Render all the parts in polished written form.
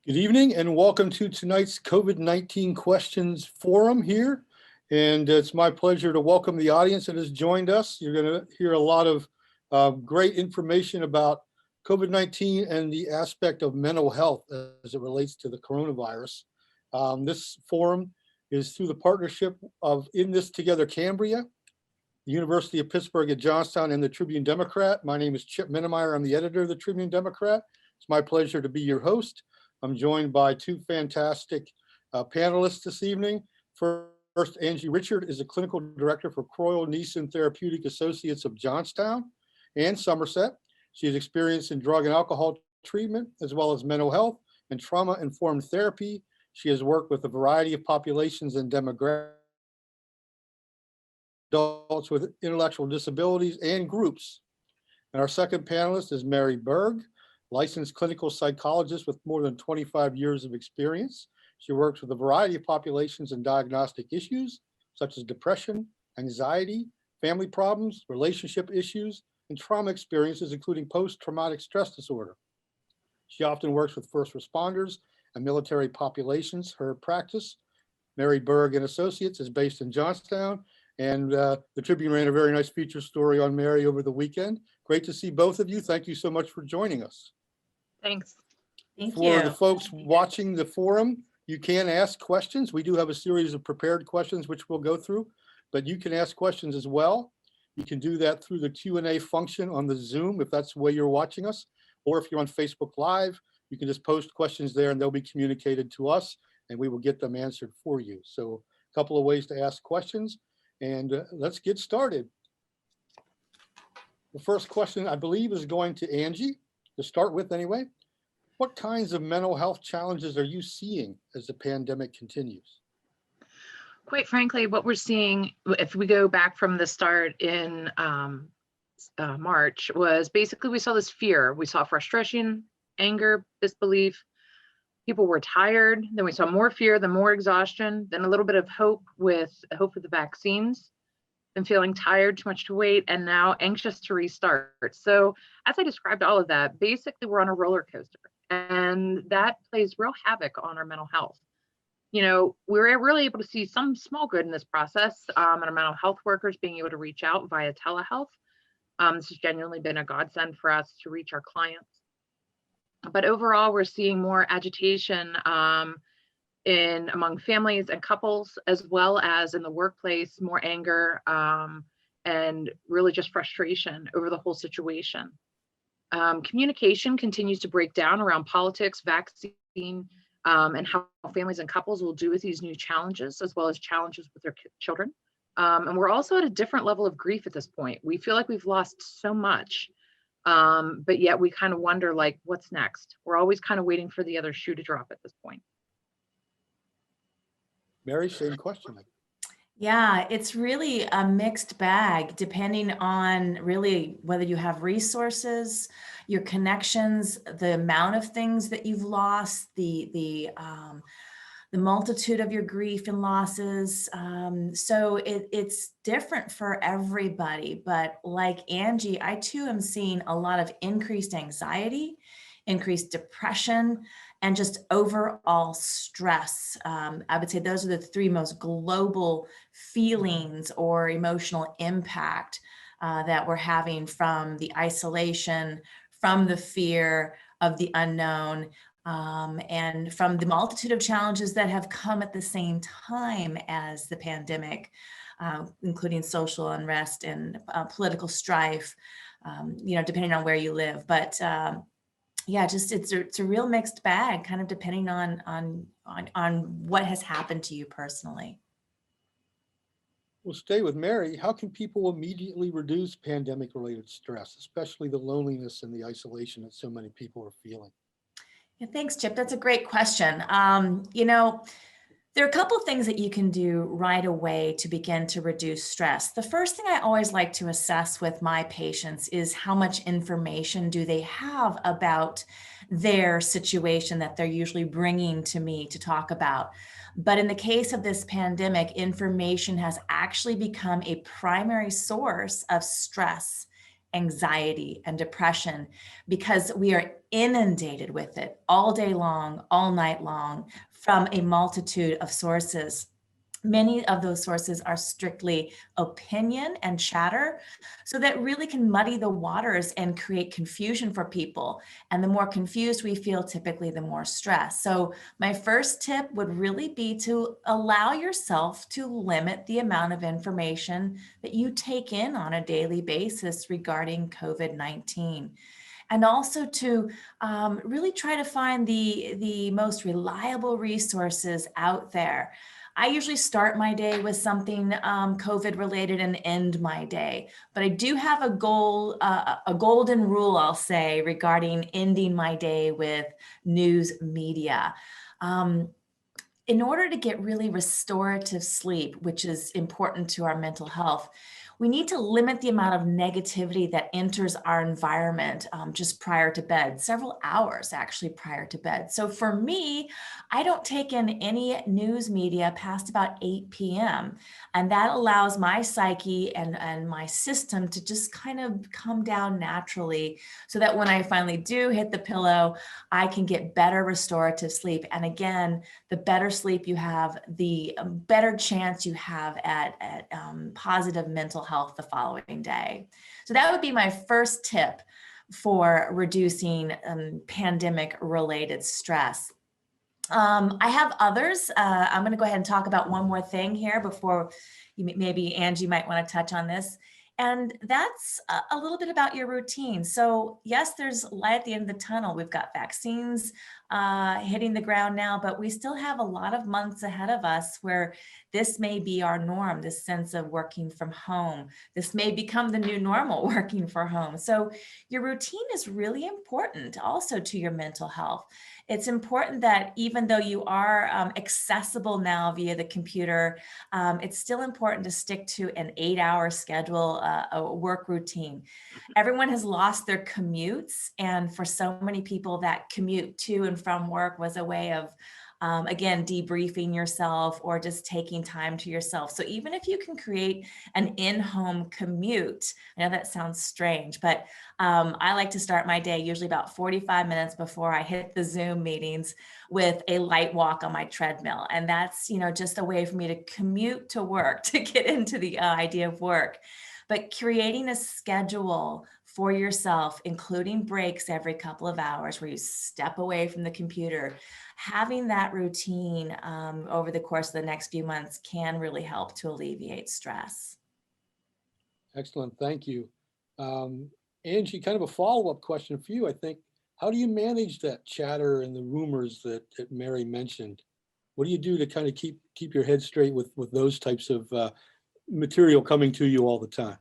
Good evening and welcome to tonight's COVID-19 Questions Forum here. And it's my pleasure to welcome the audience that has joined us. You're going to hear a lot of great information about COVID-19 and the aspect of mental health as it relates to the coronavirus. This forum is through the partnership of In This Together Cambria, the University of Pittsburgh at Johnstown, and the Tribune Democrat. My name is Chip Minnemeyer. I'm the editor of the Tribune Democrat. It's my pleasure to be your host. I'm joined by two fantastic panelists this evening. First, Angie Richard is a clinical director for Croyle Neeson Therapeutic Associates of Johnstown and Somerset. She has experience in drug and alcohol treatment, as well as mental health and trauma-informed therapy. She has worked with a variety of populations and demographics, adults with intellectual disabilities and groups. And our second panelist is Mary Berg, licensed clinical psychologist with more than 25 years of experience. She works with a variety of populations and diagnostic issues, such as depression, anxiety, family problems, relationship issues, and trauma experiences, including post-traumatic stress disorder. She often works with first responders and military populations. Her practice, Mary Berg and Associates, is based in Johnstown, and the Tribune ran a very nice feature story on Mary over the weekend. Great to see both of you. Thank you so much for joining us. Thanks. Thank For you. the folks watching the forum, you can ask questions. We do have a series of prepared questions which we'll go through, but you can ask questions as well. You can do that through the Q&A function on the Zoom if that's the way you're watching us, or if you're on Facebook Live, you can just post questions there and they'll be communicated to us and we will get them answered for you. So a couple of ways to ask questions, and let's get started. The first question, I believe, is going to Angie to start with anyway. What kinds of mental health challenges are you seeing as the pandemic continues? Quite frankly, what we're seeing, if we go back from the start in March, was basically we saw this fear. We saw frustration, anger, disbelief. People were tired. Then we saw more fear, then more exhaustion, then a little bit of hope with the vaccines, and feeling tired, too much to wait, and now anxious to restart. So as I described all of that, basically we're on a roller coaster, and that plays real havoc on our mental health. You know, we're really able to see some small good in this process, and our mental health workers being able to reach out via telehealth. This has genuinely been a godsend for us to reach our clients. But overall, we're seeing more agitation among families and couples, as well as in the workplace, more anger and really just frustration over the whole situation. Communication continues to break down around politics, vaccine, and how families and couples will do with these new challenges, as well as challenges with their children. And we're also at a different level of grief at this point. We feel like we've lost so much, but yet we kind of wonder, like, what's next? We're always kind of waiting for the other shoe to drop at this point. Mary, same question. Yeah, it's really a mixed bag depending on really whether you have resources, your connections, the amount of things that you've lost, the multitude of your grief and losses. So it's different for everybody. But like Angie, I too am seeing a lot of increased anxiety, increased depression, and just overall stress. I would say those are the three most global feelings or emotional impact that we're having from the isolation, from the fear of the unknown, and from the multitude of challenges that have come at the same time as the pandemic, including social unrest and political strife, depending on where you live. But yeah, just it's a real mixed bag, kind of depending on what has happened to you personally. We'll stay with Mary. How can people immediately reduce pandemic-related stress, especially the loneliness and the isolation that so many people are feeling? Yeah, thanks, Chip. That's a great question. There are a couple of things that you can do right away to begin to reduce stress. The first thing I always like to assess with my patients is how much information do they have about their situation that they're usually bringing to me to talk about. But in the case of this pandemic, information has actually become a primary source of stress anxiety, and depression because we are inundated with it all day long, all night long, from a multitude of sources. Many of those sources are strictly opinion and chatter, so that really can muddy the waters and create confusion for people. And the more confused we feel, typically the more stress. So my first tip would really be to allow yourself to limit the amount of information that you take in on a daily basis regarding COVID-19. And also to really try to find the most reliable resources out there. I usually start my day with something COVID related and end my day, but I do have a goal, a golden rule, I'll say, regarding ending my day with news media. In order to get really restorative sleep, which is important to our mental health, we need to limit the amount of negativity that enters our environment just prior to bed, several hours actually prior to bed. So for me, I don't take in any news media past about 8 p.m. And that allows my psyche and my system to just kind of come down naturally so that when I finally do hit the pillow, I can get better restorative sleep. And again, the better sleep you have, the better chance you have at positive mental health the following day. So that would be my first tip for reducing pandemic related stress. I have others. I'm going to go ahead and talk about one more thing here before maybe Angie might want to touch on this. And that's a little bit about your routine. So yes, there's light at the end of the tunnel. We've got vaccines hitting the ground now, but we still have a lot of months ahead of us where this may be our norm, this sense of working from home. This may become the new normal, working from home. So your routine is really important also to your mental health. It's important that even though you are accessible now via the computer, it's still important to stick to an 8-hour schedule, a work routine. Everyone has lost their commutes. And for so many people, that commute to and from work was a way of again, debriefing yourself or just taking time to yourself. So even if you can create an in-home commute, I know that sounds strange, but I like to start my day usually about 45 minutes before I hit the Zoom meetings with a light walk on my treadmill. And that's, just a way for me to commute to work, to get into the idea of work. But creating a schedule for yourself, including breaks every couple of hours where you step away from the computer, having that routine over the course of the next few months can really help to alleviate stress. Excellent, thank you. Angie, kind of a follow-up question for you, I think. How do you manage that chatter and the rumors that Mary mentioned? What do you do to kind of keep your head straight with those types of material coming to you all the time?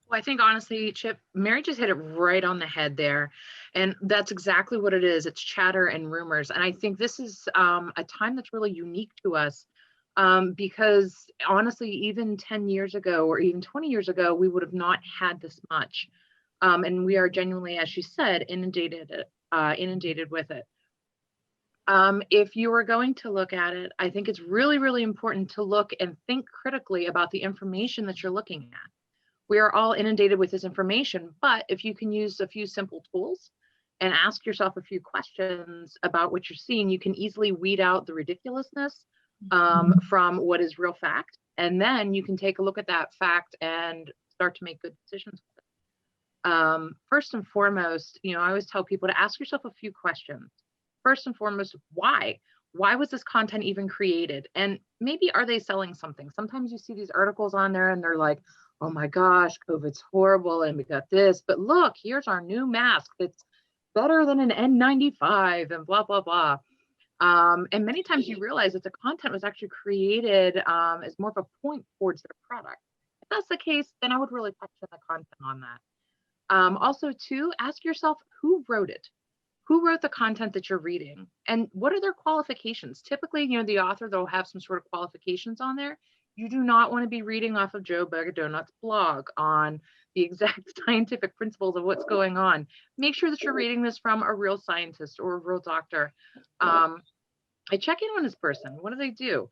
Well, I think honestly, Chip, Mary just hit it right on the head there. And that's exactly what it is. It's chatter and rumors. And I think this is a time that's really unique to us because honestly, even 10 years ago or even 20 years ago, we would have not had this much. And we are genuinely, as she said, inundated with it. If you are going to look at it, I think it's really, really important to look and think critically about the information that you're looking at. We are all inundated with this information, but if you can use a few simple tools and ask yourself a few questions about what you're seeing, you can easily weed out the ridiculousness from what is real fact. And then you can take a look at that fact and start to make good decisions with it. First and foremost, I always tell people to ask yourself a few questions. First and foremost, why? Why was this content even created? And maybe are they selling something? Sometimes you see these articles on there and they're like, oh my gosh, COVID's horrible and we got this, but look, here's our new mask that's better than an N95 and blah, blah, blah. And many times you realize that the content was actually created as more of a point towards their product. If that's the case, then I would really question the content on that. Also, too, ask yourself who wrote it. Who wrote the content that you're reading? And what are their qualifications? Typically, the author, they'll have some sort of qualifications on there. You do not want to be reading off of Joe Bagadonut's blog on the exact scientific principles of what's going on. Make sure that you're reading this from a real scientist or a real doctor. I check in on this person. What do they do?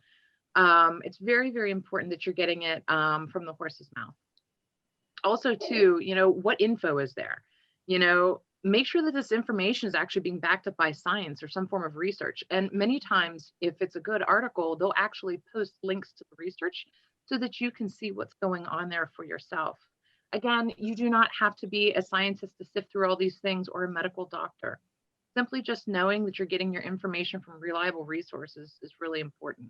It's very, very important that you're getting it from the horse's mouth. Also too, what info is there? Make sure that this information is actually being backed up by science or some form of research. And many times, if it's a good article, they'll actually post links to the research so that you can see what's going on there for yourself. Again, you do not have to be a scientist to sift through all these things or a medical doctor. Simply just knowing that you're getting your information from reliable resources is really important.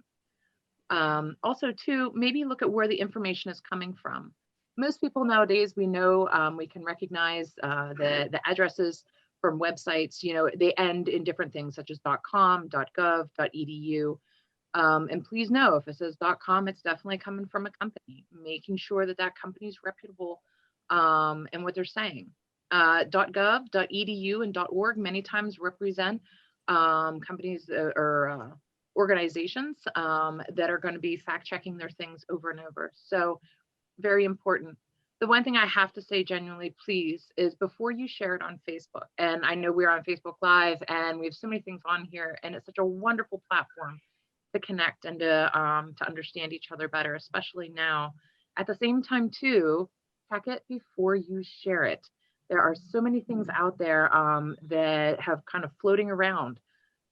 Also, too, maybe look at where the information is coming from. Most people nowadays, we know, we can recognize the addresses from websites. They end in different things such as .com, .gov, .edu. And please know, if it says .com, it's definitely coming from a company, making sure that that company is reputable in what they're saying. .gov, .edu, and .org many times represent companies or organizations that are going to be fact checking their things over and over. So very important. The one thing I have to say genuinely, please, is before you share it on Facebook, and I know we're on Facebook Live and we have so many things on here, and it's such a wonderful platform to connect and to understand each other better, especially now. At the same time, too, check it before you share it. There are so many things out there that have kind of floating around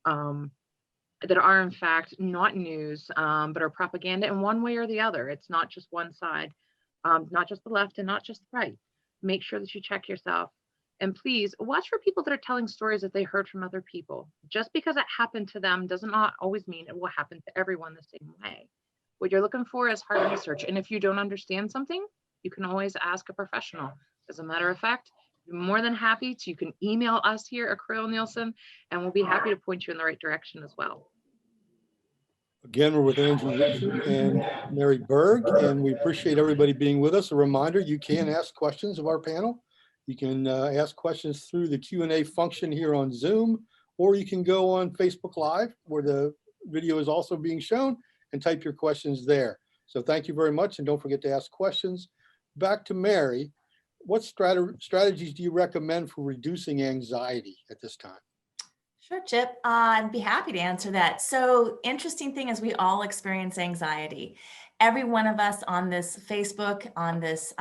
that are in fact not news, but are propaganda in one way or the other. It's not just one side, not just the left and not just the right. Make sure that you check yourself. And please watch for people that are telling stories that they heard from other people. Just because it happened to them does not always mean it will happen to everyone the same way. What you're looking for is hard research. And if you don't understand something, you can always ask a professional. As a matter of fact, you're more than happy to, you can email us here at Creel Nielsen, and we'll be happy to point you in the right direction as well. Again, we're with Andrew Richard and Mary Berg, and we appreciate everybody being with us. A reminder, you can ask questions of our panel. You can ask questions through the Q&A function here on Zoom, or you can go on Facebook Live, where the video is also being shown, and type your questions there. So thank you very much, and don't forget to ask questions. Back to Mary. What strategies do you recommend for reducing anxiety at this time? Sure, Chip. I'd be happy to answer that. So interesting thing is we all experience anxiety. Every one of us on this Facebook, on this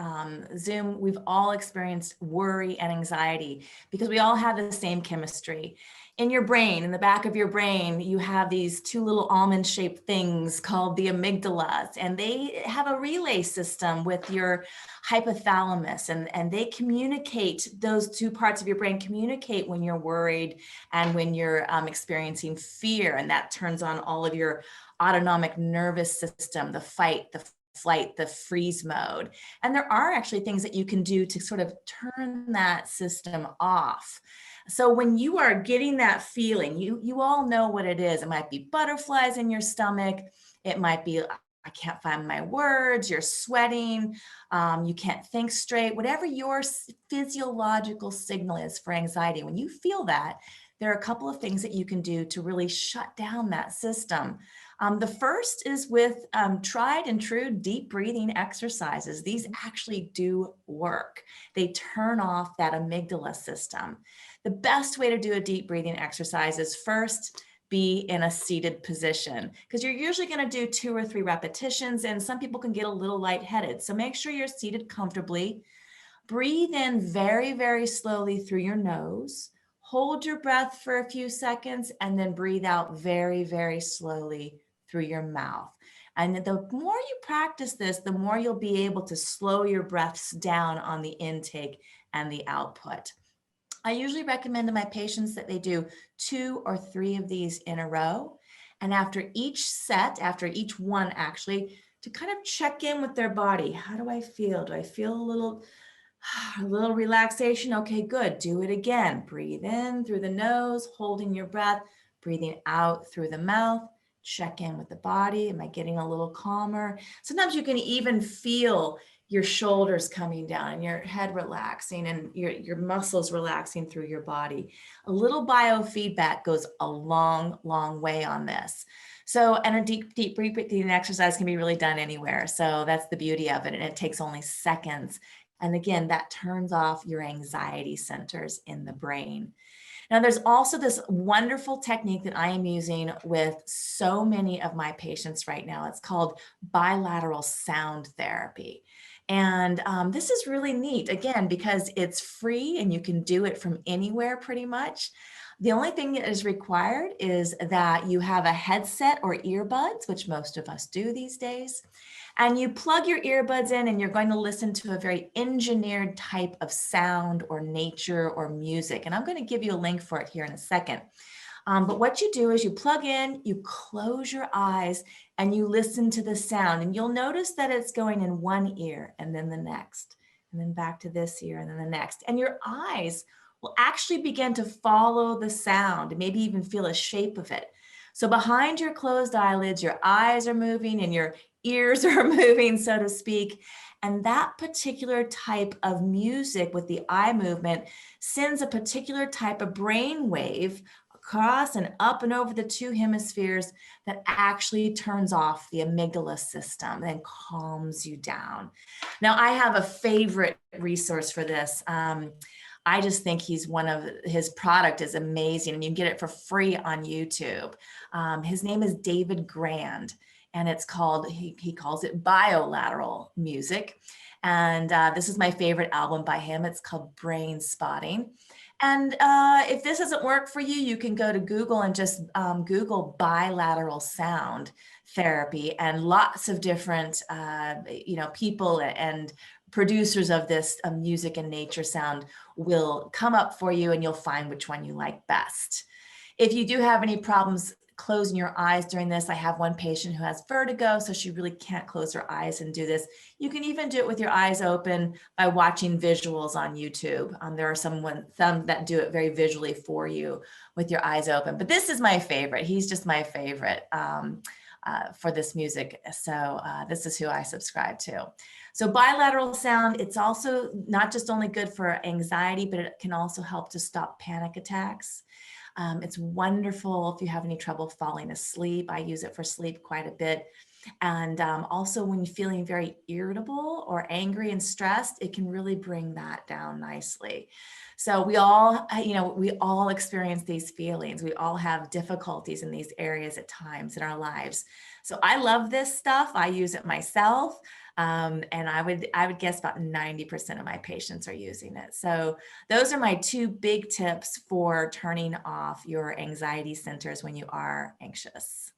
Zoom, we've all experienced worry and anxiety because we all have the same chemistry. In your brain, in the back of your brain, you have these two little almond-shaped things called the amygdalas, and they have a relay system with your hypothalamus, and they communicate, those two parts of your brain communicate when you're worried and when you're experiencing fear, and that turns on all of your autonomic nervous system, the fight, the flight, the freeze mode. And there are actually things that you can do to sort of turn that system off. So when you are getting that feeling, you all know what it is. It might be butterflies in your stomach. It might be, I can't find my words, you're sweating, you can't think straight, whatever your physiological signal is for anxiety. When you feel that, there are a couple of things that you can do to really shut down that system. The first is with tried and true deep breathing exercises. These actually do work. They turn off that amygdala system. The best way to do a deep breathing exercise is first be in a seated position, because you're usually going to do 2 or 3 repetitions, and some people can get a little lightheaded. So make sure you're seated comfortably. Breathe in very, very slowly through your nose. Hold your breath for a few seconds, and then breathe out very, very slowly through your mouth. And the more you practice this, the more you'll be able to slow your breaths down on the intake and the output. I usually recommend to my patients that they do 2 or 3 of these in a row. And after each set, after each one actually, to kind of check in with their body. How do I feel? Do I feel a little relaxation? Okay, good. Do it again. Breathe in through the nose, holding your breath, breathing out through the mouth. Check in with the body. Am I getting a little calmer? Sometimes you can even feel your shoulders coming down and your head relaxing and your muscles relaxing through your body. A little biofeedback goes a long, long way on this. So, and a deep breathing exercise can be really done anywhere. So that's the beauty of it. And it takes only seconds. And again, that turns off your anxiety centers in the brain. Now, there's also this wonderful technique that I am using with so many of my patients right now. It's called bilateral sound therapy. And this is really neat, again, because it's free and you can do it from anywhere pretty much. The only thing that is required is that you have a headset or earbuds, which most of us do these days. And you plug your earbuds in and you're going to listen to a very engineered type of sound or nature or music. And I'm going to give you a link for it here in a second. But what you do is you plug in, you close your eyes, and you listen to the sound. And you'll notice that it's going in one ear and then the next, and then back to this ear and then the next. And your eyes will actually begin to follow the sound and maybe even feel a shape of it. So behind your closed eyelids, your eyes are moving and your ears are moving, so to speak. And that particular type of music with the eye movement sends a particular type of brain wave across and up and over the two hemispheres that actually turns off the amygdala system and calms you down. Now, I have a favorite resource for this. I just think his product is amazing, and you can get it for free on YouTube. His name is David Grand, and it's called, he calls it biolateral music. And this is my favorite album by him. It's called Brain Spotting. And if this doesn't work for you, you can go to Google and just Google bilateral sound therapy, and lots of different, people and producers of this music and nature sound will come up for you, and you'll find which one you like best. If you do have any problems closing your eyes during this, I have one patient who has vertigo, so she really can't close her eyes and do this. You can even do it with your eyes open by watching visuals on YouTube. There are some that do it very visually for you with your eyes open, but this is my favorite. He's just my favorite for this music. So this is who I subscribe to. So bilateral sound, it's also not just only good for anxiety, but it can also help to stop panic attacks. It's wonderful if you have any trouble falling asleep. I use it for sleep quite a bit. And also when you're feeling very irritable or angry and stressed, it can really bring that down nicely. So we all experience these feelings. We all have difficulties in these areas at times in our lives. So I love this stuff. I use it myself. And I would guess about 90% of my patients are using it. So those are my two big tips for turning off your anxiety centers when you are anxious.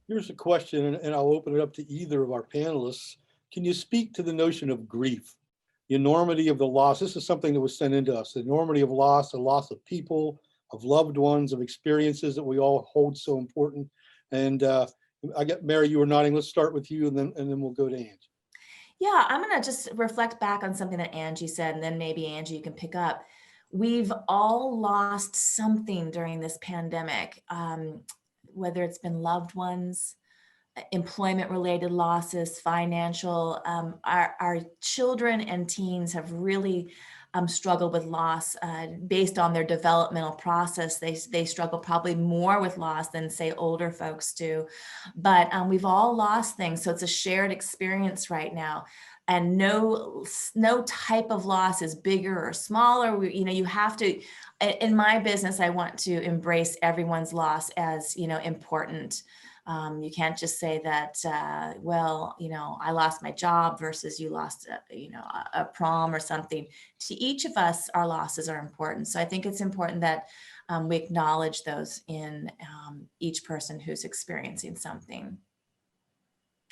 Here's a question, and I'll open it up to either of our panelists. Can you speak to the notion of grief, the enormity of the loss? This is something that was sent into us, the enormity of loss, the loss of people, of loved ones, of experiences that we all hold so important. And I get Mary, you were nodding. Let's start with you, and then we'll go to Angie. Yeah, I'm going to just reflect back on something that Angie said, and then maybe Angie, you can pick up. We've all lost something during this pandemic, whether it's been loved ones, employment-related losses, financial. Our children and teens have really struggled with loss based on their developmental process. They struggle probably more with loss than, say, older folks do. But we've all lost things, so it's a shared experience right now. And no type of loss is bigger or smaller. You have to. In my business, I want to embrace everyone's loss as important. You can't just say that, I lost my job versus you lost, a prom or something. To each of us, our losses are important. So I think it's important that we acknowledge those in each person who's experiencing something.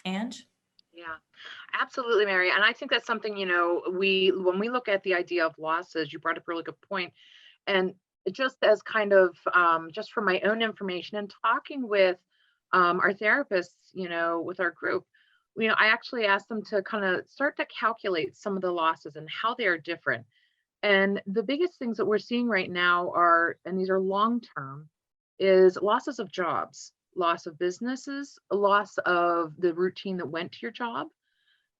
Ange? Yeah, absolutely, Mary. And I think that's something, when we look at the idea of losses, you brought up a really good point. And just as kind of, just from my own information and talking with our therapists, with our group, I actually asked them to kind of start to calculate some of the losses and how they are different. And the biggest things that we're seeing right now are, and these are long-term, is losses of jobs, loss of businesses, loss of the routine that went to your job,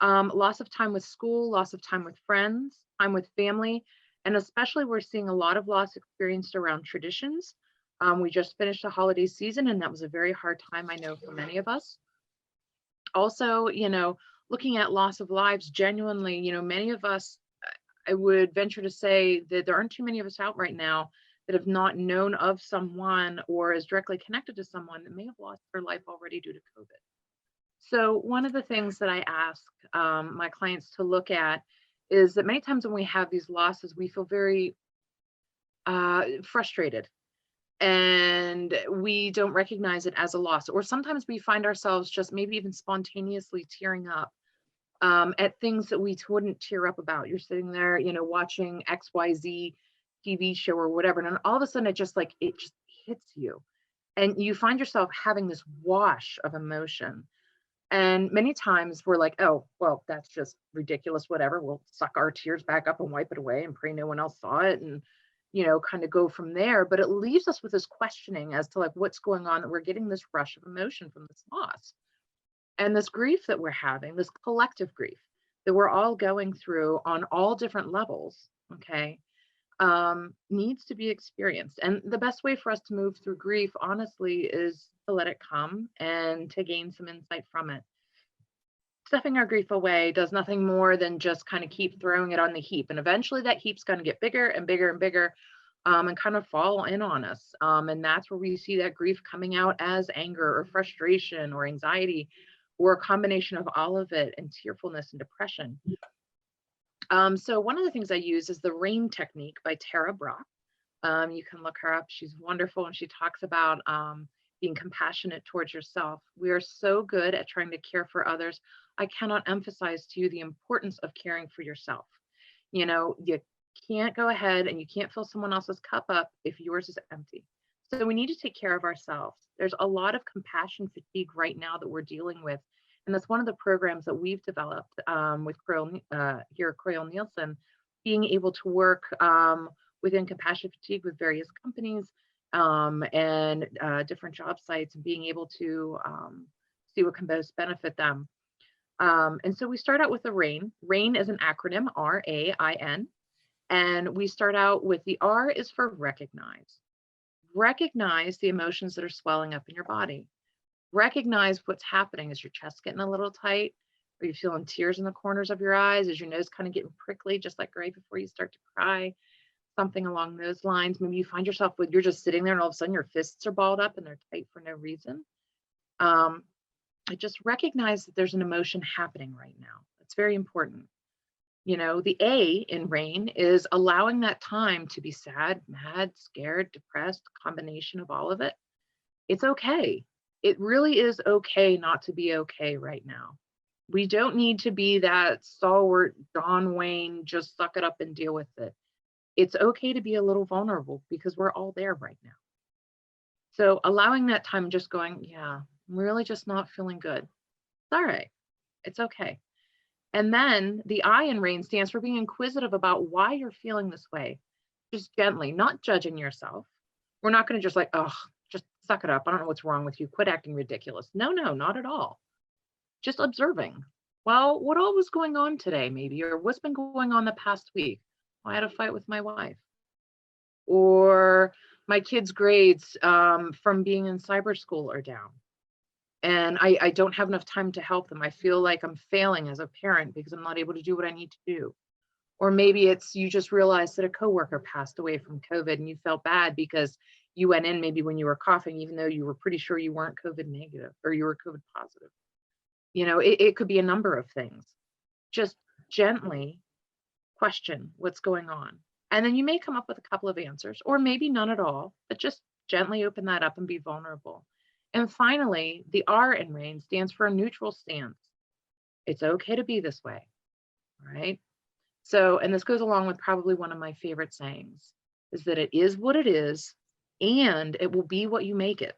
loss of time with school, loss of time with friends, time with family, and especially we're seeing a lot of loss experienced around traditions. We just finished the holiday season, and that was a very hard time, I know, for many of us. Also, looking at loss of lives, genuinely, many of us, I would venture to say that there aren't too many of us out right now that have not known of someone or is directly connected to someone that may have lost their life already due to COVID. So one of the things that I ask my clients to look at is that many times when we have these losses, we feel very frustrated and we don't recognize it as a loss. Or sometimes we find ourselves just maybe even spontaneously tearing up at things that we wouldn't tear up about. You're sitting there, watching XYZ TV show or whatever, and then all of a sudden it just hits you. And you find yourself having this wash of emotion. And many times we're like, oh, well, that's just ridiculous, whatever. We'll suck our tears back up and wipe it away and pray no one else saw it and, kind of go from there. But it leaves us with this questioning as to like what's going on, that we're getting this rush of emotion from this loss. And this grief that we're having, this collective grief that we're all going through on all different levels, okay, needs to be experienced. And the best way for us to move through grief, honestly, is to let it come and to gain some insight from it. Stuffing our grief away does nothing more than just kind of keep throwing it on the heap. And eventually that heap's going to get bigger and bigger and bigger and kind of fall in on us. And that's where we see that grief coming out as anger or frustration or anxiety or a combination of all of it, and tearfulness and depression. So one of the things I use is the RAIN technique by Tara Brach. You can look her up. She's wonderful. And she talks about being compassionate towards yourself. We are so good at trying to care for others. I cannot emphasize to you the importance of caring for yourself. You can't go ahead and you can't fill someone else's cup up if yours is empty. So we need to take care of ourselves. There's a lot of compassion fatigue right now that we're dealing with. And that's one of the programs that we've developed with here at Croyle Nielsen, being able to work within compassion fatigue with various companies and different job sites, and being able to see what can best benefit them. And so we start out with the RAIN. RAIN is an acronym, RAIN. And we start out with the R is for recognize. Recognize the emotions that are swelling up in your body. Recognize what's happening. Is your chest getting a little tight? Are you feeling tears in the corners of your eyes? Is your nose kind of getting prickly, just like right before you start to cry? Something along those lines. Maybe you find yourself you're just sitting there and all of a sudden your fists are balled up and they're tight for no reason. Just recognize that there's an emotion happening right now. That's very important. The A in RAIN is allowing that time to be sad, mad, scared, depressed, combination of all of it. It's okay. It really is okay not to be okay right now. We don't need to be that stalwart John Wayne, just suck it up and deal with it. It's okay to be a little vulnerable because we're all there right now. So allowing that time, just going, yeah, I'm really just not feeling good. It's all right. It's okay. And then the I in RAIN stands for being inquisitive about why you're feeling this way. Just gently, not judging yourself. We're not going to just just suck it up. I don't know what's wrong with you. Quit acting ridiculous. No, not at all. Just observing. Well, what all was going on today, maybe, or what's been going on the past week? I had a fight with my wife. Or my kids' grades from being in cyber school are down. And I don't have enough time to help them. I feel like I'm failing as a parent because I'm not able to do what I need to do. Or maybe it's you just realized that a coworker passed away from COVID and you felt bad because you went in maybe when you were coughing, even though you were pretty sure you weren't COVID negative or you were COVID positive. It could be a number of things. Just gently question what's going on. And then you may come up with a couple of answers, or maybe none at all, but just gently open that up and be vulnerable. And finally, the R in RAIN stands for a neutral stance. It's okay to be this way, right? So, and this goes along with probably one of my favorite sayings, is that it is what it is, and it will be what you make it.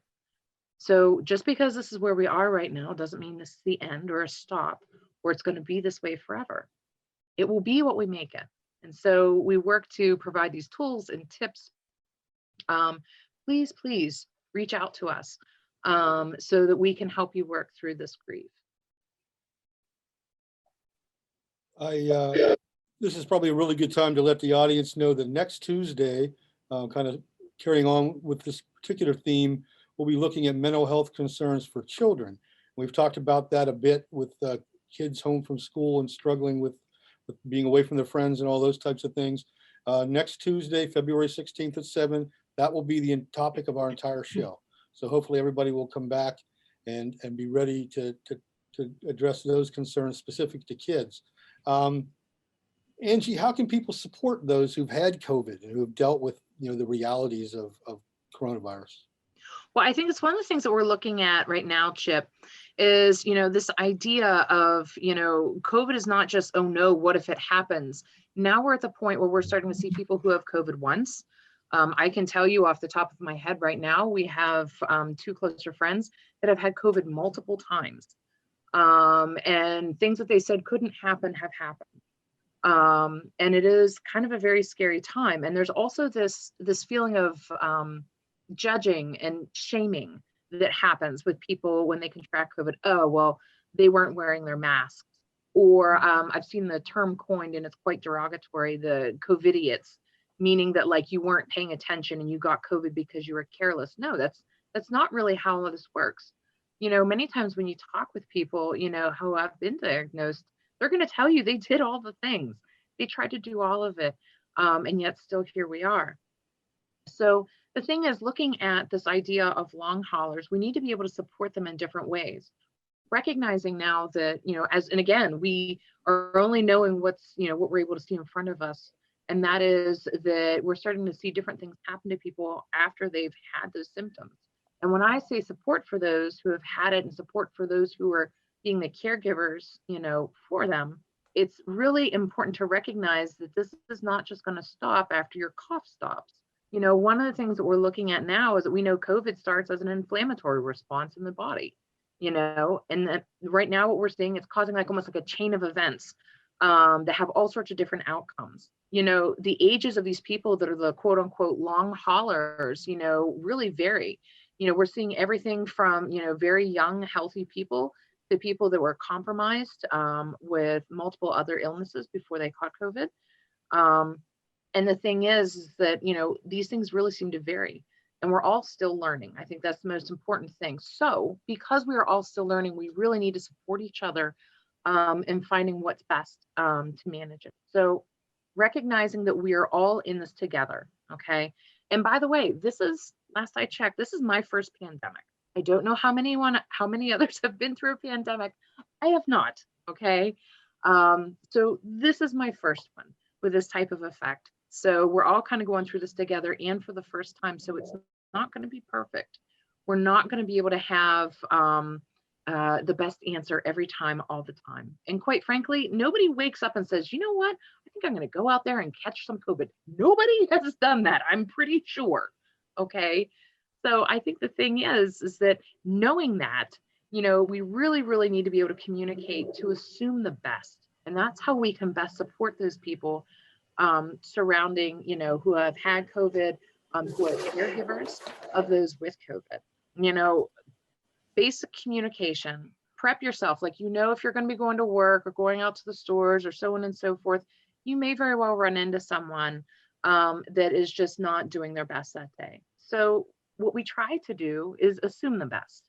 So just because this is where we are right now doesn't mean this is the end or a stop, or it's going to be this way forever. It will be what we make it. And so we work to provide these tools and tips. Please reach out to us so that we can help you work through this grief. This is probably a really good time to let the audience know that next Tuesday, kind of carrying on with this particular theme, we'll be looking at mental health concerns for children. We've talked about that a bit with kids home from school and struggling with being away from their friends and all those types of things. Next Tuesday, February 16th at 7, that will be the topic of our entire show. So hopefully everybody will come back and be ready to to address those concerns specific to kids. Angie, how can people support those who've had COVID and who have dealt with, the realities of coronavirus? Well, I think it's one of the things that we're looking at right now, Chip, is, this idea of, COVID is not just, oh no, what if it happens? Now we're at the point where we're starting to see people who have COVID once. I can tell you off the top of my head right now, we have 2 closer friends that have had COVID multiple times. And things that they said couldn't happen have happened. And it is kind of a very scary time. And there's also this feeling of judging and shaming that happens with people when they contract COVID. Oh, well, they weren't wearing their masks. Or I've seen the term coined, and it's quite derogatory, the COVIDiots, meaning that like you weren't paying attention and you got COVID because you were careless. No, that's not really how this works. Many times when you talk with people, who have been diagnosed, they're going to tell you they did all the things. They tried to do all of it. And yet still here we are. So the thing is, looking at this idea of long haulers, we need to be able to support them in different ways. Recognizing now that, and again, we are only knowing what's, what we're able to see in front of us. And that is that we're starting to see different things happen to people after they've had those symptoms. And when I say support for those who have had it and support for those who are being the caregivers, for them, it's really important to recognize that this is not just going to stop after your cough stops. One of the things that we're looking at now is that we know COVID starts as an inflammatory response in the body, and that right now what we're seeing, it's causing like almost like a chain of events that have all sorts of different outcomes. The ages of these people that are the quote unquote long haulers, really vary. We're seeing everything from, very young, healthy people to people that were compromised with multiple other illnesses before they caught COVID. And the thing is that, these things really seem to vary, and we're all still learning. I think that's the most important thing. So because we are all still learning, we really need to support each other in finding what's best to manage it. So recognizing that we are all in this together, okay? And by the way, this is, last I checked, this is my first pandemic. I don't know how many others have been through a pandemic. I have not, okay? So this is my first one with this type of effect. So we're all kind of going through this together and for the first time. So it's not going to be perfect. We're not going to be able to have the best answer every time, all the time. And quite frankly, nobody wakes up and says, you know what? I think I'm going to go out there and catch some COVID. Nobody has done that, I'm pretty sure. Okay. So I think the thing is that knowing that, we really, really need to be able to communicate to assume the best. And that's how we can best support those people surrounding, who have had COVID, who are caregivers of those with COVID. Basic communication, prep yourself. Like, if you're going to be going to work or going out to the stores or so on and so forth, you may very well run into someone that is just not doing their best that day. So what we try to do is assume the best.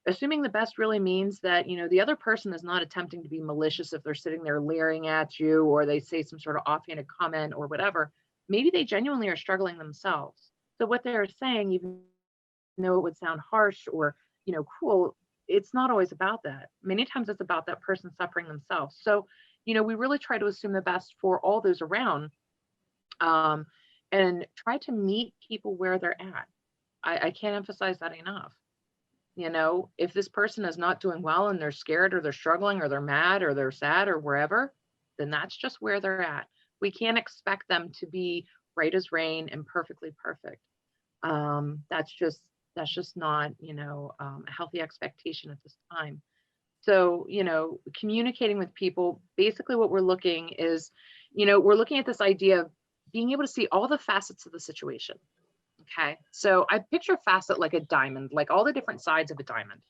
Assuming the best really means that, the other person is not attempting to be malicious if they're sitting there leering at you or they say some sort of offhanded comment or whatever. Maybe they genuinely are struggling themselves. So what they're saying, even though it would sound harsh or, cruel, it's not always about that. Many times it's about that person suffering themselves. So, we really try to assume the best for all those around and try to meet people where they're at. I can't emphasize that enough. If this person is not doing well and they're scared or they're struggling or they're mad or they're sad or wherever, then that's just where they're at. We can't expect them to be right as rain and perfectly perfect. That's just not, a healthy expectation at this time. So, communicating with people, basically what we're looking is, we're looking at this idea of being able to see all the facets of the situation. Okay, so I picture a facet like a diamond, like all the different sides of a diamond.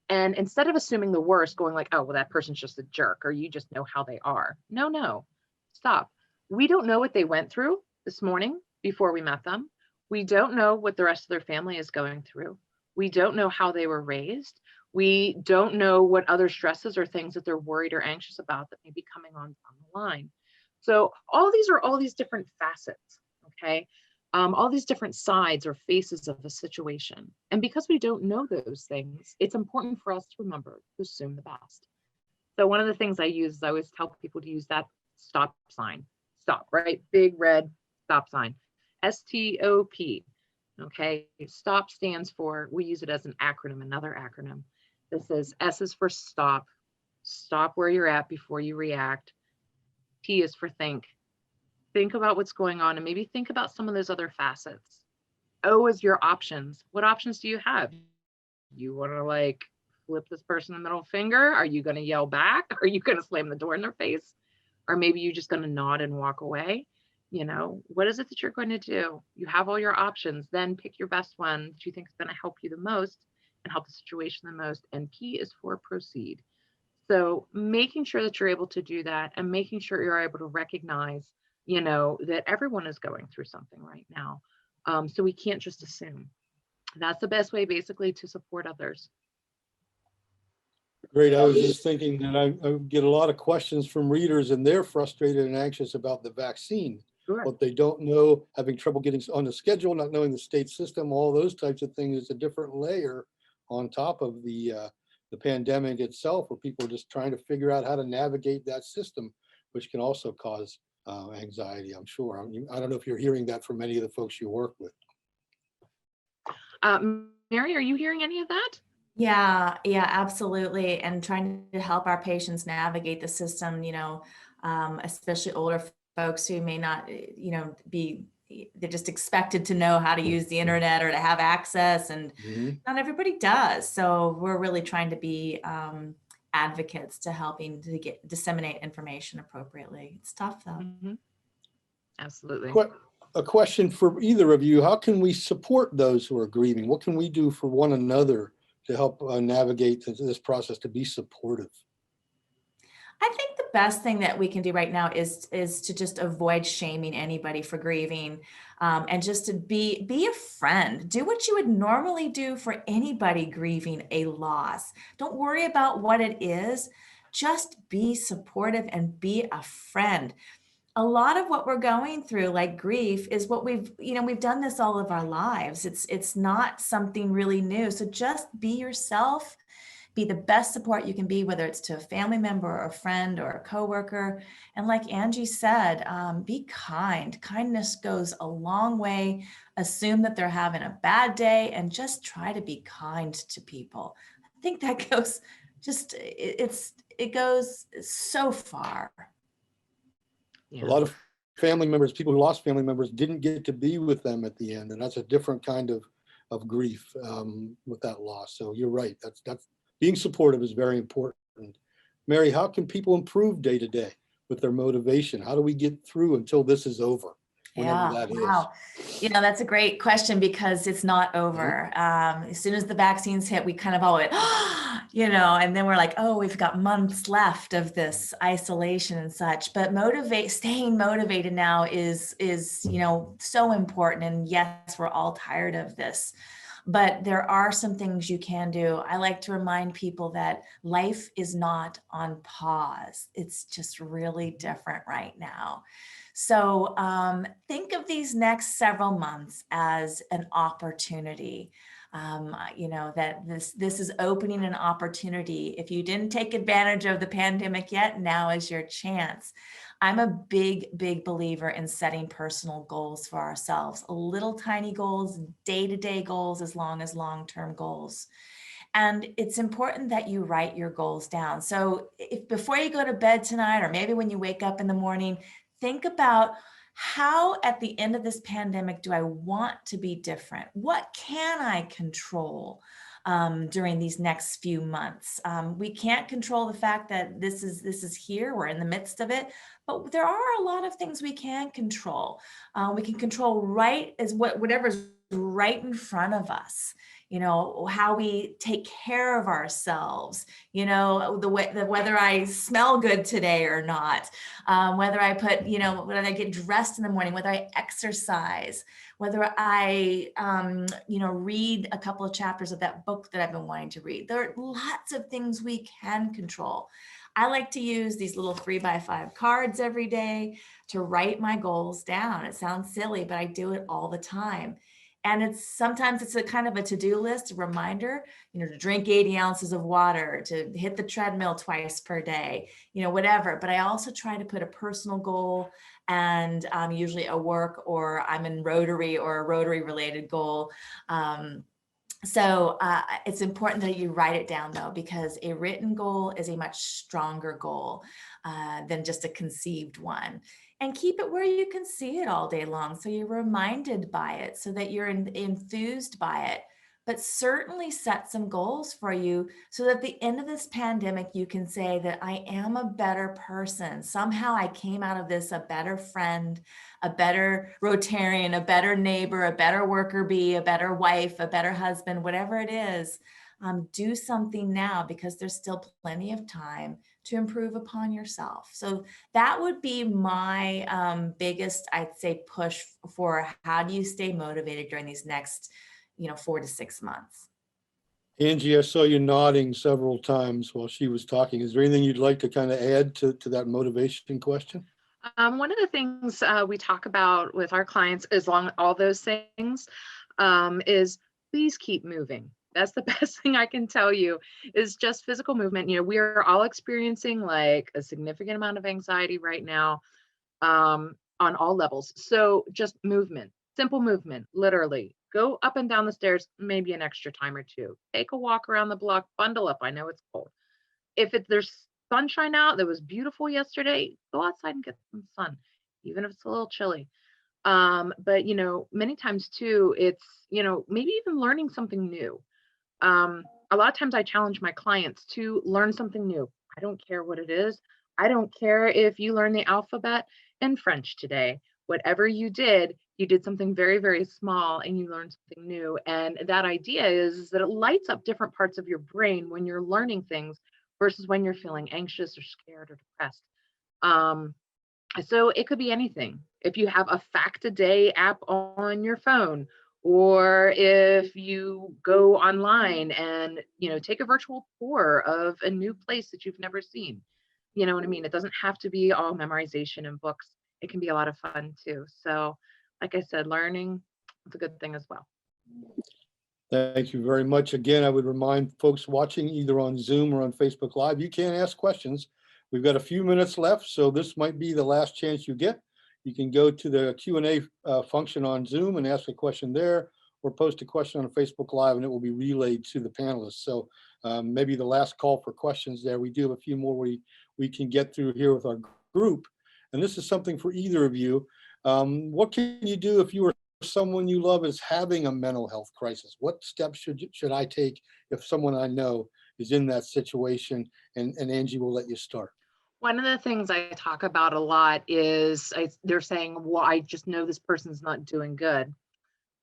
And instead of assuming the worst, going like, oh, well, that person's just a jerk, or you just know how they are. No, stop. We don't know what they went through this morning before we met them. We don't know what the rest of their family is going through. We don't know how they were raised. We don't know what other stresses or things that they're worried or anxious about that may be coming on down the line. So all these are all these different facets. Okay. all these different sides or faces of a situation. And because we don't know those things, it's important for us to remember to assume the best. So one of the things I use is I always tell people to use that stop sign. Stop, right? Big red stop sign. STOP. Okay. Stop stands for, we use it as an acronym, another acronym. This is S is for stop. Stop where you're at before you react. T is for think. Think about what's going on and maybe think about some of those other facets. O is your options. What options do you have? You want to like flip this person the middle finger? Are you going to yell back? Are you going to slam the door in their face? Or maybe you're just going to nod and walk away. You know, what is it that you're going to do? You have all your options. Then pick your best one that you think is going to help you the most and help the situation the most. And P is for proceed. So making sure that you're able to do that and making sure you're able to recognize, you know, that everyone is going through something right now. So we can't just assume. That's the best way basically to support others. Great. I was just thinking that I get a lot of questions from readers and they're frustrated and anxious about the vaccine. Sure. What they don't know, having trouble getting on the schedule, not knowing the state system, all those types of things. It's a different layer on top of the pandemic itself, where people are just trying to figure out how to navigate that system, which can also cause anxiety, I'm sure. I don't know if you're hearing that from any of the folks you work with. Mary, are you hearing any of that? Yeah, absolutely. And trying to help our patients navigate the system, you know, especially older folks who may not, you know, they're just expected to know how to use the internet or to have access, and not everybody does. So we're really trying to be advocates to helping to disseminate information appropriately. It's tough though. Absolutely. A question for either of you: how can we support those who are grieving? What can we do for one another to help navigate this process, to be supportive? I think the best thing that we can do right now is to just avoid shaming anybody for grieving, and just to be a friend. Do what you would normally do for anybody grieving a loss. Don't worry about what it is. Just be supportive and be a friend. A lot of what we're going through, like grief, is what we've done this all of our lives. It's not something really new. So just be yourself. Be the best support you can be, whether it's to a family member or a friend or a coworker. And like Angie said, be kind. Kindness goes a long way. Assume that they're having a bad day and just try to be kind to people. I think that goes it goes so far. Yeah. A lot of family members, people who lost family members, didn't get to be with them at the end, and that's a different kind of grief with that loss. So you're right. That's being supportive is very important. Mary, how can people improve day to day with their motivation? How do we get through until this is over? Wow. You know, that's a great question, because it's not over. As soon as the vaccines hit, we kind of all went, you know, and then we're like, oh, we've got months left of this isolation and such. But staying motivated now is, you know, so important. And yes, we're all tired of this. But there are some things you can do. I like to remind people that life is not on pause. It's just really different right now. So think of these next several months as an opportunity. You know, that this is opening an opportunity. If you didn't take advantage of the pandemic yet, now is your chance. I'm a big believer in setting personal goals for ourselves, little tiny goals, day-to-day goals, as long as long-term goals. And it's important that you write your goals down. So if before you go to bed tonight, or maybe when you wake up in the morning, think about, how at the end of this pandemic do I want to be different? What can I control during these next few months? We can't control the fact that this is here, we're in the midst of it, but there are a lot of things we can control. We can control whatever's right in front of us. You know, how we take care of ourselves, you know, whether I smell good today or not, whether I whether I get dressed in the morning, whether I exercise, whether I, read a couple of chapters of that book that I've been wanting to read. There are lots of things we can control. I like to use these little 3x5 cards every day to write my goals down. It sounds silly, but I do it all the time. And sometimes it's a kind of a to-do list, a reminder, to drink 80 ounces of water, to hit the treadmill twice per day, whatever. But I also try to put a personal goal and usually a work, or I'm in Rotary or a Rotary related goal. So it's important that you write it down, though, because a written goal is a much stronger goal than just a conceived one. And keep it where you can see it all day long, so you're reminded by it, so that you're enthused by it. But certainly set some goals for you so that at the end of this pandemic, you can say that I am a better person. Somehow I came out of this a better friend, a better Rotarian, a better neighbor, a better worker bee, a better wife, a better husband, whatever it is. Do something now, because there's still plenty of time to improve upon yourself. So that would be my biggest, I'd say, push for how do you stay motivated during these next 4 to 6 months. Angie, I saw you nodding several times while she was talking. Is there anything you'd like to kind of add to that motivation question? One of the things we talk about with our clients, as long as all those things, is please keep moving. That's the best thing I can tell you, is just physical movement. We are all experiencing like a significant amount of anxiety right now, on all levels. So just movement, simple movement, literally. Go up and down the stairs, maybe an extra time or two. Take a walk around the block, bundle up. I know it's cold. If there's sunshine out, that was beautiful yesterday, go outside and get some sun, even if it's a little chilly. But many times too, it's, maybe even learning something new. A lot of times I challenge my clients to learn something new. I don't care what it is. I don't care if you learn the alphabet in French today. Whatever you did something very, very small and you learned something new. And that idea is that it lights up different parts of your brain when you're learning things versus when you're feeling anxious or scared or depressed. So it could be anything. If you have a fact a day app on your phone, or if you go online and, take a virtual tour of a new place that you've never seen. You know what I mean? It doesn't have to be all memorization and books. It can be a lot of fun too. So, like I said, learning is a good thing as well. Thank you very much. Again, I would remind folks watching either on Zoom or on Facebook Live, you can ask questions. We've got a few minutes left, so this might be the last chance you get. You can go to the Q&A function on Zoom and ask a question there, or post a question on Facebook Live and it will be relayed to the panelists. So maybe the last call for questions there. We do have a few more we can get through here with our group. And this is something for either of you. What can you do if you were someone you love is having a mental health crisis? What steps should I take if someone I know is in that situation? And Angie will let you start. One of the things I talk about a lot is they're saying, well, I just know this person's not doing good.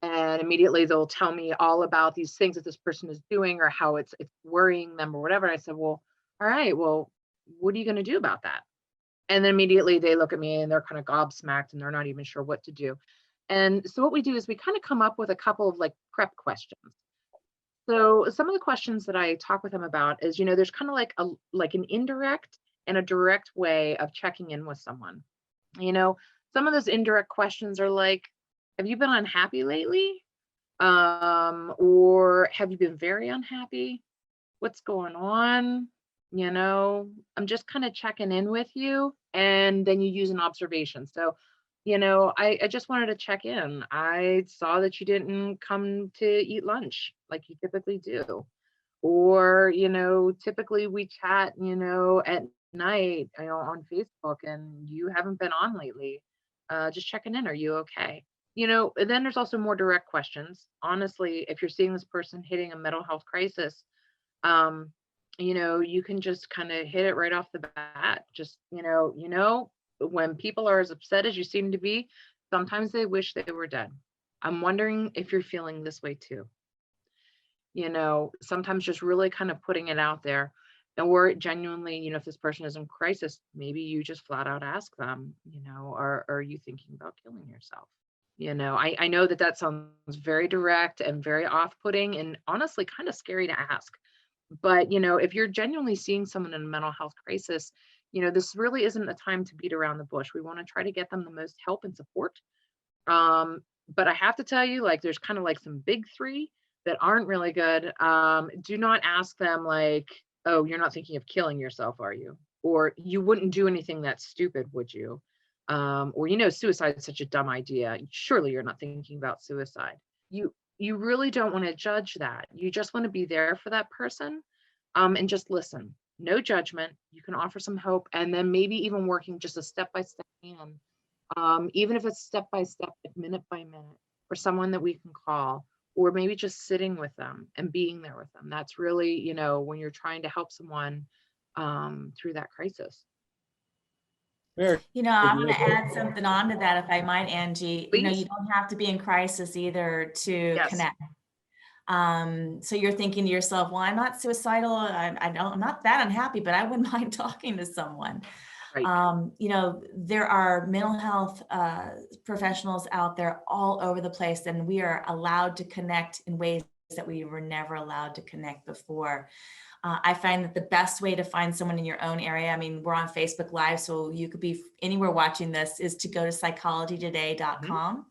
And immediately they'll tell me all about these things that this person is doing or how it's worrying them or whatever. And I said, well, all right, well, what are you going to do about that? And then immediately they look at me and they're kind of gobsmacked and they're not even sure what to do. And so what we do is we kind of come up with a couple of like prep questions. So some of the questions that I talk with them about is, there's kind of like an indirect and a direct way of checking in with someone. Some of those indirect questions are like, have you been unhappy lately? Or have you been very unhappy? What's going on? I'm just kind of checking in with you. And then you use an observation. So, I just wanted to check in. I saw that you didn't come to eat lunch like you typically do. Or, typically we chat, at night, on Facebook, and you haven't been on lately. Just checking in. Are you okay? And then there's also more direct questions. Honestly, if you're seeing this person hitting a mental health crisis, you can just kind of hit it right off the bat. Just, when people are as upset as you seem to be, sometimes they wish they were dead. I'm wondering if you're feeling this way too. Sometimes just really kind of putting it out there. Or genuinely, if this person is in crisis, maybe you just flat out ask them, are you thinking about killing yourself? I know that sounds very direct and very off-putting and honestly kind of scary to ask. But, if you're genuinely seeing someone in a mental health crisis, this really isn't a time to beat around the bush. We want to try to get them the most help and support. But I have to tell you, like, there's kind of like some big three that aren't really good. Do not ask them like, oh, you're not thinking of killing yourself, are you? Or you wouldn't do anything that stupid, would you? Or, suicide is such a dumb idea. Surely you're not thinking about suicide. You really don't want to judge that. You just want to be there for that person, and just listen. No judgment. You can offer some hope, and then maybe even working just a step-by-step plan, even if it's step by step, like minute by minute, or someone that we can call, or maybe just sitting with them and being there with them. That's really, when you're trying to help someone through that crisis. Mary, I want to add something on to that, if I might, Angie. You Please. don't have to be in crisis either to Yes. connect. So you're thinking to yourself, well, I'm not suicidal. I'm not that unhappy, but I wouldn't mind talking to someone. Right. There are mental health professionals out there all over the place, and we are allowed to connect in ways that we were never allowed to connect before. I find that the best way to find someone in your own area, I mean, we're on Facebook Live, so you could be anywhere watching this, is to go to psychologytoday.com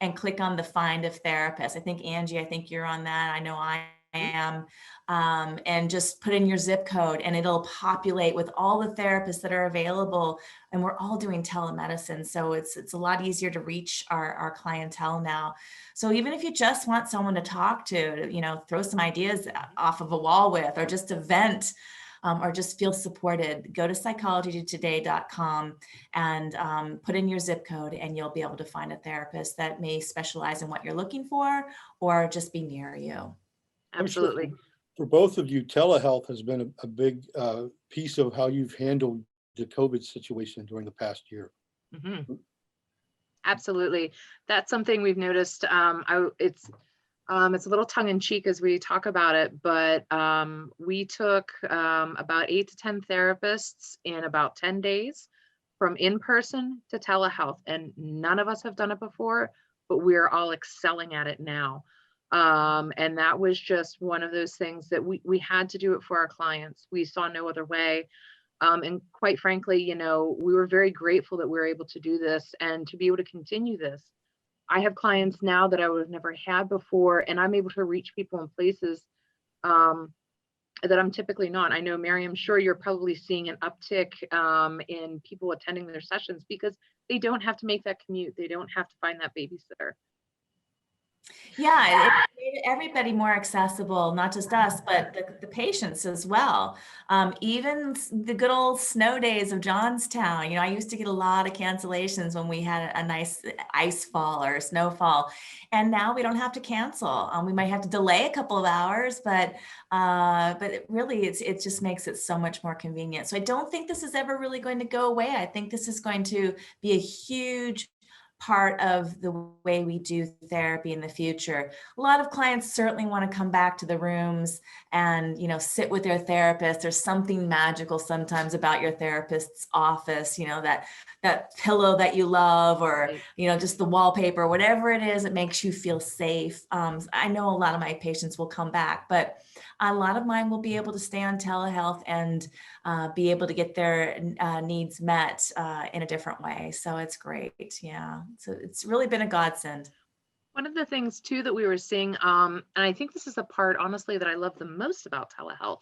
and click on the Find a Therapist. I think, Angie, I think you're on that. I know I am. And just put in your zip code and it'll populate with all the therapists that are available. And we're all doing telemedicine. So it's a lot easier to reach our clientele now. So even if you just want someone to talk to, throw some ideas off of a wall with, or just to vent, or just feel supported, go to psychologytoday.com and put in your zip code, and you'll be able to find a therapist that may specialize in what you're looking for or just be near you. Absolutely. For both of you, telehealth has been a big piece of how you've handled the COVID situation during the past year. Mm-hmm. Absolutely. That's something we've noticed. It's a little tongue in cheek as we talk about it, but we took about 8 to 10 therapists in about 10 days from in-person to telehealth, and none of us have done it before, but we're all excelling at it now. And that was just one of those things that we had to do it for our clients. We saw no other way. And quite frankly, we were very grateful that we were able to do this and to be able to continue this. I have clients now that I would have never had before, and I'm able to reach people in places that I'm typically not. I know, Mary, I'm sure you're probably seeing an uptick in people attending their sessions because they don't have to make that commute. They don't have to find that babysitter. Yeah, it made everybody more accessible, not just us, but the patients as well. Even the good old snow days of Johnstown. I used to get a lot of cancellations when we had a nice ice fall or snowfall, and now we don't have to cancel. We might have to delay a couple of hours, but it really, it just makes it so much more convenient. So I don't think this is ever really going to go away. I think this is going to be a huge part of the way we do therapy in the future. A lot of clients certainly want to come back to the rooms and, sit with their therapist. There's something magical sometimes about your therapist's office, that pillow that you love, or, just the wallpaper, whatever it is that makes you feel safe. I know a lot of my patients will come back, but a lot of mine will be able to stay on telehealth and be able to get their needs met in a different way. So it's great. Yeah. So it's really been a godsend. One of the things too that we were seeing, and I think this is the part, honestly, that I love the most about telehealth,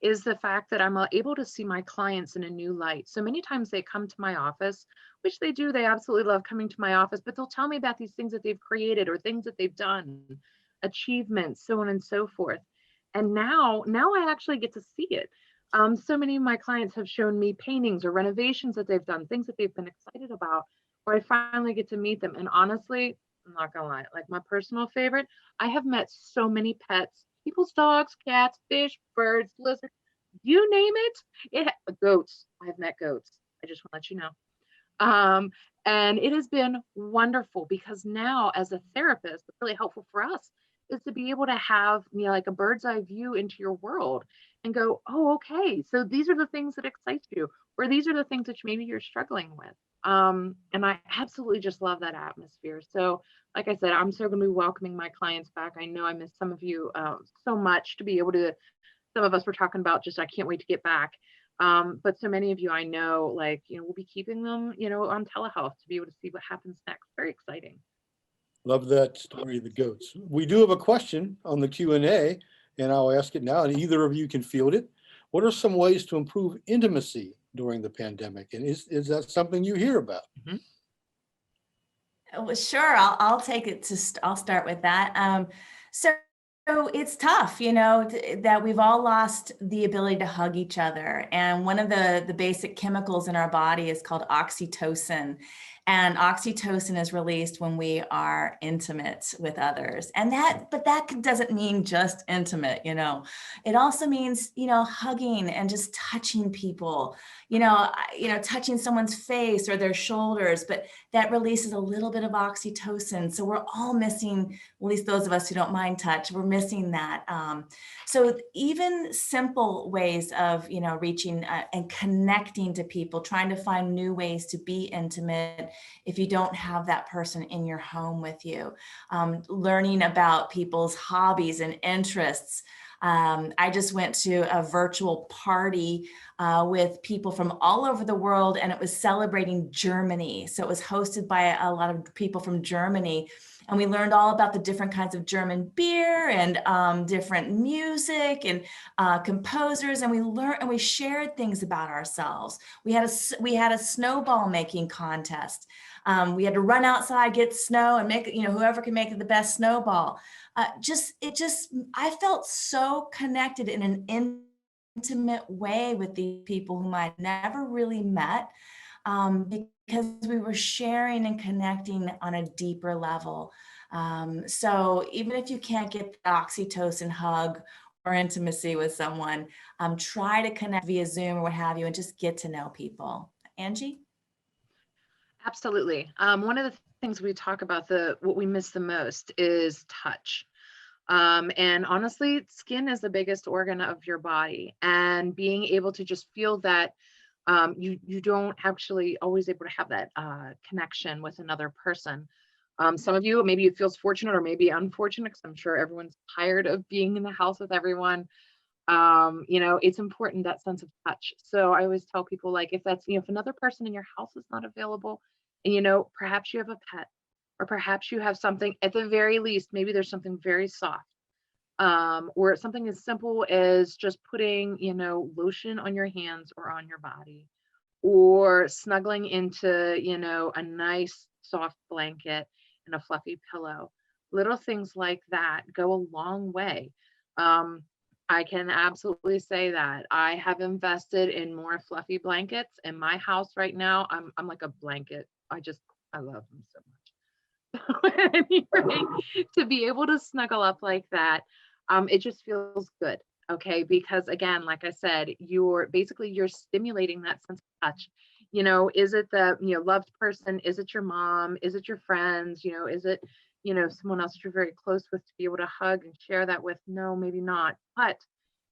is the fact that I'm able to see my clients in a new light. So many times they come to my office, which they do. They absolutely love coming to my office, but they'll tell me about these things that they've created or things that they've done, achievements, so on and so forth. And now I actually get to see it. So many of my clients have shown me paintings or renovations that they've done, things that they've been excited about, where I finally get to meet them. And honestly, I'm not gonna lie, like my personal favorite, I have met so many pets, people's dogs, cats, fish, birds, lizards, you name it. Goats. I've met goats. I just want to let you know. And it has been wonderful because now, as a therapist, it's really helpful for us is to be able to have, like a bird's eye view into your world and go, oh, okay, so these are the things that excite you, or these are the things that maybe you're struggling with. And I absolutely just love that atmosphere. So, like I said, I'm so going to be welcoming my clients back. I know I miss some of you so much to be able to some of us were talking about just, I can't wait to get back. But so many of you I know, like, we'll be keeping them, on telehealth to be able to see what happens next. Very exciting. Love that story of the goats. We do have a question on the Q&A, and I'll ask it now, and either of you can field it. What are some ways to improve intimacy during the pandemic? And is that something you hear about? Mhm. Well, sure. I'll take it I'll start with that. So it's tough, that we've all lost the ability to hug each other. And one of the basic chemicals in our body is called oxytocin. And oxytocin is released when we are intimate with others. But that doesn't mean just intimate, It also means, hugging and just touching people, touching someone's face or their shoulders, but that releases a little bit of oxytocin. So we're all missing, at least those of us who don't mind touch, we're missing that. So even simple ways of, reaching and connecting to people, trying to find new ways to be intimate if you don't have that person in your home with you, learning about people's hobbies and interests. I just went to a virtual party with people from all over the world, and it was celebrating Germany. So it was hosted by a lot of people from Germany. And we learned all about the different kinds of German beer and different music and composers. And we shared things about ourselves. We had a snowball making contest. We had to run outside, get snow, and make, whoever can make the best snowball. I felt so connected in an intimate way with these people whom I'd never really met, because we were sharing and connecting on a deeper level. So even if you can't get the oxytocin hug or intimacy with someone, try to connect via Zoom or what have you, and just get to know people. Angie? Absolutely. One of the things we talk about, what we miss the most is touch. And honestly, skin is the biggest organ of your body, and being able to just feel that you don't actually always able to have that connection with another person. Some of you, maybe it feels fortunate or maybe unfortunate, because I'm sure everyone's tired of being in the house with everyone. It's important, that sense of touch. So I always tell people, like, if that's, if another person in your house is not available, and perhaps you have a pet, or perhaps you have something, at the very least, maybe there's something very soft, or something as simple as just putting, lotion on your hands or on your body, or snuggling into, a nice soft blanket and a fluffy pillow. Little things like that go a long way. I can absolutely say that I have invested in more fluffy blankets in my house right now. I'm like a blanket. I love them so much. Anyway, to be able to snuggle up like that, it just feels good. Okay, because again, like I said, you're stimulating that sense of touch. Is it the loved person? Is it your mom? Is it your friends? Is it someone else that you're very close with, to be able to hug and share that with? No, maybe not. But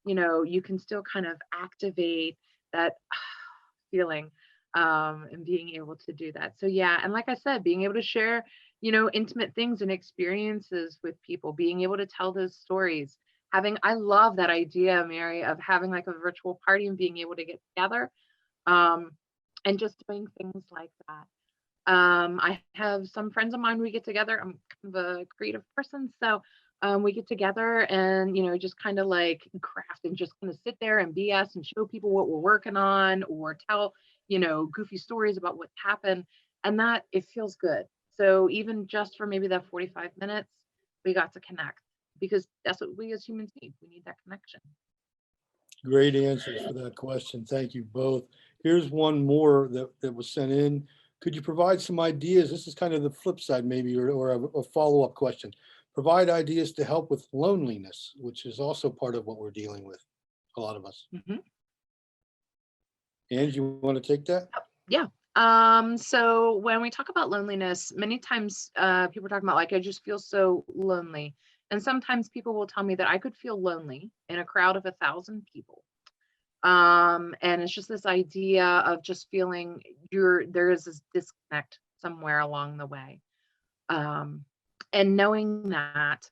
you can still kind of activate that feeling, and being able to do that. So yeah, and like I said, being able to share intimate things and experiences with people, being able to tell those stories. I love that idea, Mary, of having like a virtual party and being able to get together, and just doing things like that. I have some friends of mine, we get together. I'm kind of a creative person, so we get together and just kind of like craft and just kind of sit there and BS and show people what we're working on, or tell goofy stories about what's happened, and that it feels good. So even just for maybe that 45 minutes, we got to connect, because that's what we as humans need. We need that connection. Great answers for that question. Thank you both. Here's one more that was sent in. Could you provide some ideas? This is kind of the flip side, maybe, or a follow-up question. Provide ideas to help with loneliness, which is also part of what we're dealing with, a lot of us. Mhm. Angie, you want to take that? Yeah. So when we talk about loneliness, many times people are talking about, like, I just feel so lonely. And sometimes people will tell me that I could feel lonely in a crowd of 1,000 people. And it's just this idea of just feeling there is this disconnect somewhere along the way. And knowing that,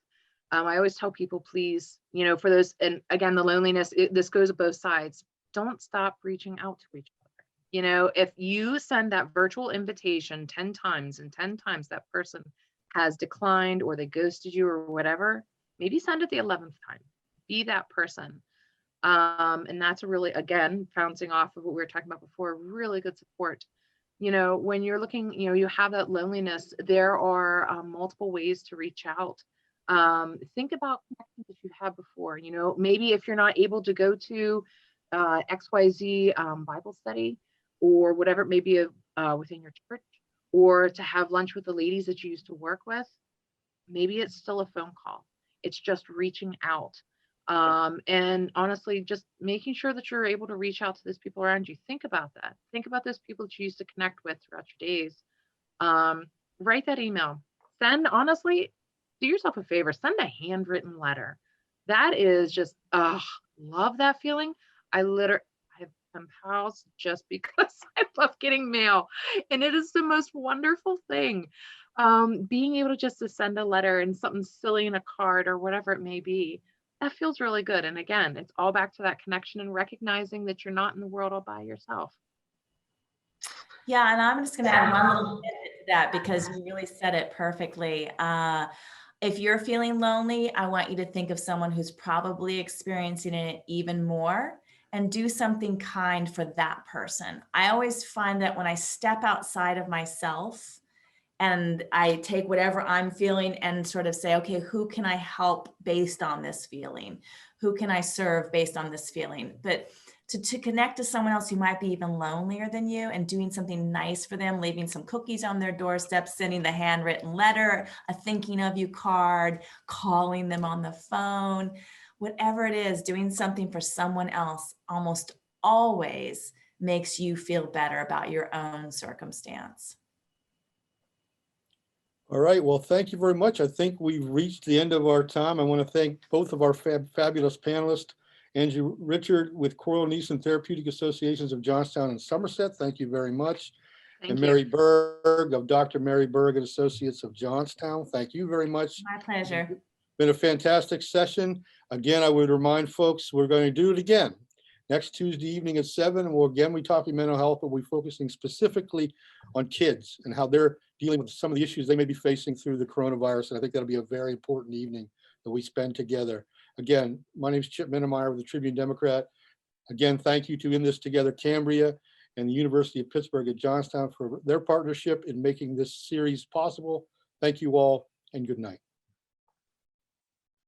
I always tell people, please, for those, and again, the loneliness, this goes both sides. Don't stop reaching out to each other. If you send that virtual invitation 10 times and 10 times that person has declined or they ghosted you or whatever, maybe send it the 11th time. Be that person. And that's a really, again, bouncing off of what we were talking about before, really good support. When you're looking, you have that loneliness, there are multiple ways to reach out. Think about connections that you had before. Maybe if you're not able to go to XYZ Bible study or whatever it may be within your church, or to have lunch with the ladies that you used to work with, maybe it's still a phone call. It's just reaching out. And honestly, just making sure that you're able to reach out to those people around you. Think about that. Think about those people that you used to connect with throughout your days. Write that email. Honestly, do yourself a favor, send a handwritten letter. That is just, love that feeling. I have pen pals just because I love getting mail, and it is the most wonderful thing. Being able to send a letter and something silly in a card or whatever it may be, that feels really good. And again, it's all back to that connection and recognizing that you're not in the world all by yourself. Yeah, and I'm just going to add one little bit to that because you really said it perfectly. If you're feeling lonely, I want you to think of someone who's probably experiencing it even more and do something kind for that person. I always find that when I step outside of myself and I take whatever I'm feeling and sort of say, okay, who can I help based on this feeling? Who can I serve based on this feeling? But to connect to someone else who might be even lonelier than you and doing something nice for them, leaving some cookies on their doorstep, sending the handwritten letter, a thinking of you card, calling them on the phone, whatever it is, doing something for someone else almost always makes you feel better about your own circumstance. All right. Well, thank you very much. I think we've reached the end of our time. I want to thank both of our fabulous panelists, Andrew Richard with Coral Neeson Therapeutic Associations of Johnstown and Somerset. Thank you very much. Thank and you. Mary Berg of Dr. Mary Berg and Associates of Johnstown. Thank you very much. My pleasure. Been a fantastic session. Again, I would remind folks, we're going to do it again next Tuesday evening at 7. And we'll be talking mental health, but we're focusing specifically on kids and how they're dealing with some of the issues they may be facing through the coronavirus. And I think that'll be a very important evening that we spend together. Again, my name is Chip Minnemeyer with the Tribune Democrat. Again, thank you to In This Together Cambria and the University of Pittsburgh at Johnstown for their partnership in making this series possible. Thank you all and good night.